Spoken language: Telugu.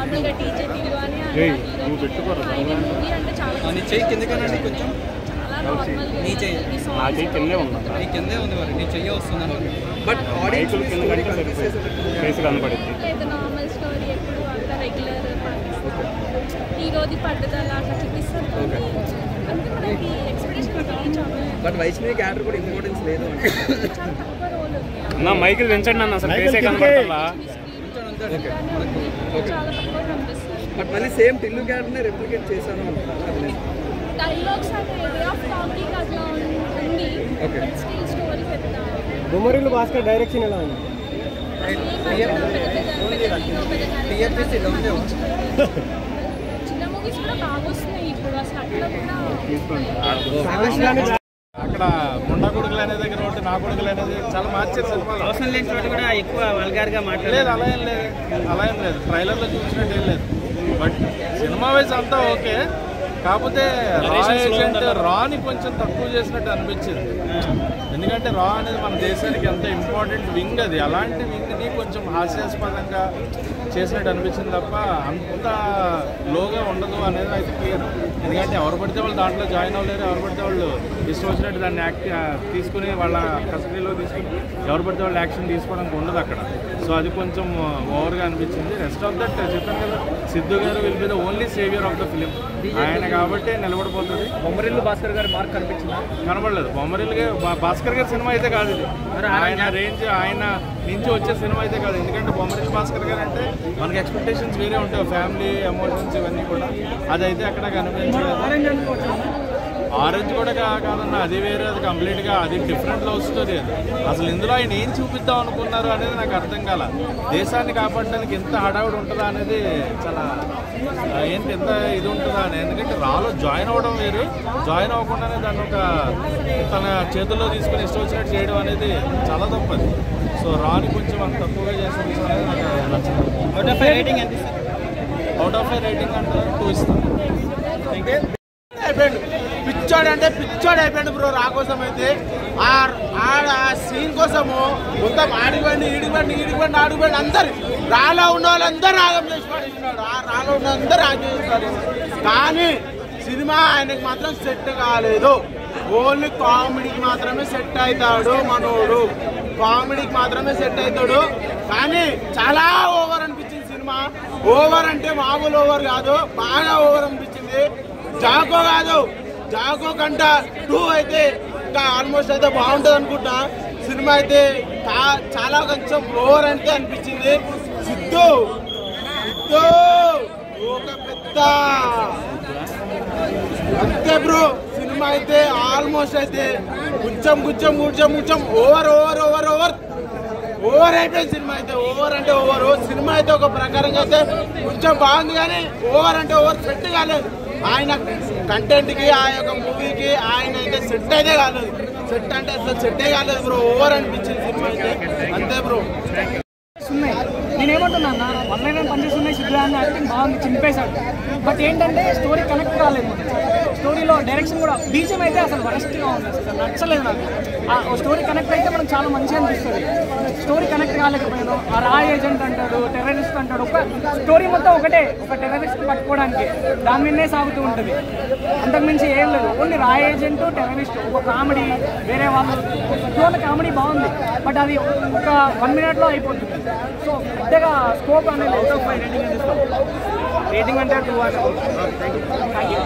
నార్మల్గా టీజే టీలు అని ఆయన మూవీ అంటే చాలా నీ చెయ్యి కిందకనండి కొంచెం చాలా నార్మల్ నీ చెయ్యి నా చెయ్యి కిందే ఉంది నీ కిందే ఉంది మరి నీ చెయ్యి వస్తుందని బట్ మైకులు కింద కంటే ఫేస్ కనపడింది లేదు నార్మల్ స్టోరీ ఎప్పుడు అంత రెగ్యులర్ హీరోది పట్టుదల అట్లా చూపిస్తారు అంటే మనకి ఎక్స్పెక్టేషన్ బట్ వైష్ణవి క్యారెక్టర్ కూడా ఇంపార్టెన్స్ లేదు చాలా తక్కువ రోల్ ఉంది నా మైకులు పెంచండి అన్న అసలు ఫేసే కనపడతా చాలా తక్కువ కనిపిస్తుంది బట్ మళ్ళీ సేమ్ టిల్లు క్యారెక్టర్నే రెప్లికేట్ చేశాను డైలాగ్స్ అంటే వే ఆఫ్ టాకింగ్ అట్లా ఉంది స్టిల్ స్టోరీ పెద్ద బొమ్మరిల్లు భాస్కర్ డైరెక్షన్ ఎలా ఉంది? చిన్న మూవీస్ కూడా బాగా వస్తున్నాయి ఇప్పుడు అసలు అట్లా కూడా అక్కడ ముండా కొడుకులు అనే దగ్గర ఒకటి నా కొడుకులు అనేది చాలా మార్చారు సినిమాలో. అవసరం లేని చోట కూడా ఎక్కువ వల్గార్గా లేదు మాట్లాడలేదు అలా ఏం లేదు ట్రైలర్లో చూసినట్టు ఏం లేదు. బట్ సినిమా వైజ్ అంతా ఓకే, కాకపోతే రాని కొంచెం తక్కువ చేసినట్టు అనిపించింది. ఎందుకంటే రా అనేది మన దేశానికి ఎంత ఇంపార్టెంట్ వింగ్, అది అలాంటి వింగ్ని కొంచెం హాస్యాస్పదంగా చేసినట్టు అనిపించింది తప్ప అంత లోగా ఉండదు అనేది అయితే క్లియర్. ఎందుకంటే ఎవరు పడితే వాళ్ళు దాంట్లో జాయిన్ అవ్వలేరు, ఎవరు పడితే వాళ్ళు ఇష్టం వచ్చినట్టు దాన్ని తీసుకుని వాళ్ళ కస్టడీలో తీసుకుని ఎవరు పడితే వాళ్ళు యాక్షన్ తీసుకోవడానికి ఉండదు అక్కడ. సో అది కొంచెం ఓవర్గా అనిపించింది. రెస్ట్ ఆఫ్ దట్ చెప్పాను కదా, సిద్ధు గారు will be the only saviour of the film. ఆయన కాబట్టి నిలబడిపోతుంది. బొమ్మరిల్లు భాస్కర్ గారి మార్క్ కనిపించింది కనబడలేదు. బొమ్మరిల్లుగా భాస్కర్ గారి సినిమా అయితే కాదు ఇది. ఆయన రేంజ్ ఆయన నుంచి వచ్చే సినిమా అయితే కాదు. ఎందుకంటే బొమ్మరిల్లు భాస్కర్ గారు అంటే మనకి ఎక్స్పెక్టేషన్స్ వేరే ఉంటాయి, ఫ్యామిలీ ఎమోషన్స్ ఇవన్నీ కూడా. అదైతే అక్కడ కనిపించలేదు. ఆరెంజ్ కూడా కాదన్న, అది వేరే, అది కంప్లీట్గా అది డిఫరెంట్ లవ్ స్టోరీ. అది అసలు ఇందులో ఆయన ఏం చూపిద్దాం అనుకున్నారు అనేది నాకు అర్థం కాల. దేశాన్ని కాపాడడానికి ఎంత హడావుడి ఉంటుందా అనేది చాలా ఏంటి ఎంత ఇది ఉంటుందా అని. ఎందుకంటే రాలో జాయిన్ అవ్వడం వేరు, జాయిన్ అవ్వకుండానే దాన్ని ఒక తన చేతుల్లో తీసుకుని ఇష్టం వచ్చినట్టు చేయడం అనేది చాలా తప్పది. సో రాని కొంచెం అంత తక్కువగా చేసిన విషయం అనేది నాకు నచ్చింది. అవుట్ ఆఫ్ రేటింగ్ ఎంత? అవుట్ ఆఫ్ రేటింగ్ అంటే 2 ఇస్తాను. అయిపోయాడు పిచ్చోడు అంటే పిచ్చోడు అయిపోయాడు బ్రో. రా కోసం అయితే ఆ సీన్ కోసము మొత్తం ఆడిపోండి ఈడిపోండి ఆడిపోండి అందరు రాలో ఉన్న వాళ్ళందరూ ఆగం చేసి పడేసినాడు. రాలో ఉన్న అందరూ ఆగం చేసి పడేసినాడు. కానీ సినిమా ఆయనకి మాత్రం సెట్ కాలేదు. ఓన్లీ కామెడీకి మాత్రమే సెట్ అవుతాడు మనోడు, కామెడీకి మాత్రమే సెట్ అవుతాడు. కానీ చాలా ఓవర్ అనిపించింది సినిమా. ఓవర్ అంటే మామూలు ఓవర్ కాదు, బాగా ఓవర్ అనిపించింది. జాకో కాదు, జాకో కంట 2 అయితే ఇంకా ఆల్మోస్ట్ అయితే బాగుంటుంది అనుకుంటా. సినిమా అయితే చాలా కొంచెం ఓవర్ అంటే అనిపించింది. సిద్ధు ఒక పెద్ద అంతే బ్రో. సినిమా అయితే ఆల్మోస్ట్ అయితే కొంచెం ఓవర్ అయిపోయింది సినిమా అయితే. ఓవర్ అంటే ఓవర్. సినిమా అయితే ఒక ప్రకారంగా అయితే కొంచెం బాగుంది, కానీ ఓవర్ అంటే ఓవర్ సెట్ కాలేదు. ఆయన కంటెంట్కి ఆ యొక్క మూవీకి ఆయన అయితే సెట్ అయితే కాలేదు. సెట్ అంటే అసలు సెట్టే కాలేదు బ్రో. ఓవర్ అనిపించింది సినిమా అయితే, అంతే బ్రో. ఉన్నాయి నేనేమంటున్నా అన్న, 1 పనిచేస్తున్నాయి. సిద్ధరాన్ని యాక్టింగ్ బాగుంది, చింపేశాడు. బట్ ఏంటంటే స్టోరీ కనెక్ట్ కాలేదు. స్టోరీలో డైరెక్షన్ కూడా బీజం అయితే అసలు వరస్ట్గా ఉంది, అసలు నచ్చలేదు నాకు. ఆ స్టోరీ కనెక్ట్ అయితే మనకు చాలా మంచిగా అనిపిస్తుంది. స్టోరీ కనెక్ట్ కాలేకపోయాను. ఆ రా ఏజెంట్ అంటాడు, టెర్రరిస్ట్ అంటాడు. ఒక స్టోరీ మొత్తం ఒకటే, ఒక టెర్రరిస్ట్ పట్టుకోవడానికి దాని మీదనే సాగుతూ ఉంటుంది. అంతకుమించి ఏం లేదు. ఓన్లీ రా ఏజెంట్, టెర్రరిస్ట్, ఒక కామెడీ, వేరే వాళ్ళు కామెడీ బాగుంది. బట్ అది ఒక 1 minute అయిపోతుంది. సో పెద్దగా స్కోప్ అనేది రేటింగ్ అంటే 2 థ్యాంక్ యూ.